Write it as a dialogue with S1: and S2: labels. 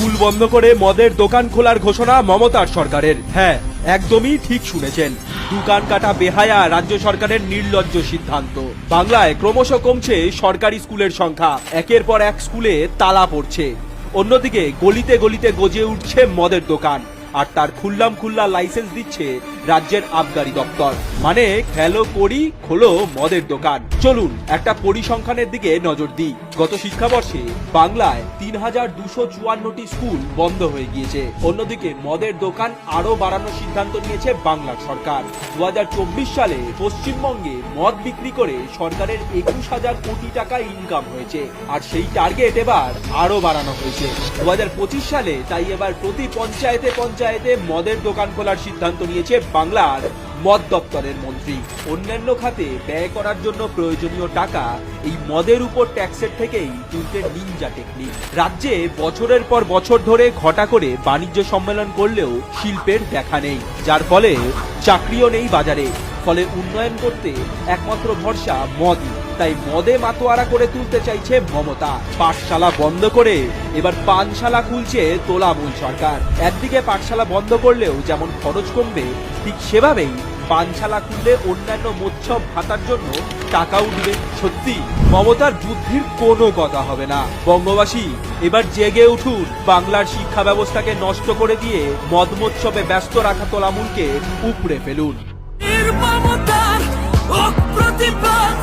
S1: School বন্ধ করে মদের দোকান খোলার ঘোষণা মমতার সরকারের। হ্যাঁ, একদমই ঠিক শুনেছেন, দোকান কাটা বেহায়া রাজ্য সরকারের নির্লজ্জ সিদ্ধান্ত। বাংলায় ক্রমশ কমছে সরকারি স্কুলের সংখ্যা, একের পর এক স্কুলে তালা পড়ছে। অন্যদিকে গলিতে গলিতে গজে উঠছে মদের দোকান, আর তার খুল্লাম খুল্লা লাইসেন্স দিচ্ছে রাজ্যের আবগারি দপ্তর। মানে খেলো করি খোলো মদের দোকান। চলুন একটা পরিসংখ্যানের দিকে নজর দিই। গত শিক্ষাবর্ষে বাংলায় ৩,২৫৪টি স্কুল বন্ধ হয়ে গিয়েছে। অন্যদিকে মদের দোকান আরো বাড়ানোর সিদ্ধান্ত নিয়েছে বাংলার সরকার। ২০২৪ সালে পশ্চিমবঙ্গে মদ বিক্রি করে সরকারের ২১,০০০ কোটি টাকা ইনকাম হয়েছে, আর সেই টার্গেট এবার আরো বাড়ানো হয়েছে ২০২৫ সালে। তাই এবার প্রতি পঞ্চায়েতে পঞ্চায়েতে মদের দোকান খোলার সিদ্ধান্ত নিয়েছে বাংলার মদ দপ্তরের মন্ত্রী। অন্যান্য খাতে ব্যয় করার জন্য প্রয়োজনীয় টাকা এই মদের উপর ট্যাক্সের থেকেই তুলতে নিনজা টেকনিক। রাজ্যে বছরের পর বছর ধরে ঘটা করে বাণিজ্য সম্মেলন করলেও শিল্পের দেখা নেই, যার ফলে চাকরিও নেই বাজারে। ফলে উন্নয়ন করতে একমাত্র ভরসা মদই। তাই মদে মাতোয়ারা করে তুলতে চাইছে মমতা। পাঠশালা বন্ধ করে এবার পানশালা খুলছে তোলামূল সরকার। একদিকে পাঠশালা বন্ধ করলেও যেমন খরচ কমবে, ঠিক সেভাবেই পানশালা খুললে অন্যান্য মৎস্য ভাতার জন্য টাকাও দিবে। সত্যি মমতার বুদ্ধির কোনো কথা হবে না। বঙ্গবাসী এবার জেগে উঠুন, বাংলার শিক্ষা ব্যবস্থাকে নষ্ট করে দিয়ে মদ মৎসবে ব্যস্ত রাখা তোলামূলকে উপড়ে ফেলুন।
S2: মমতার প্রতিবাদ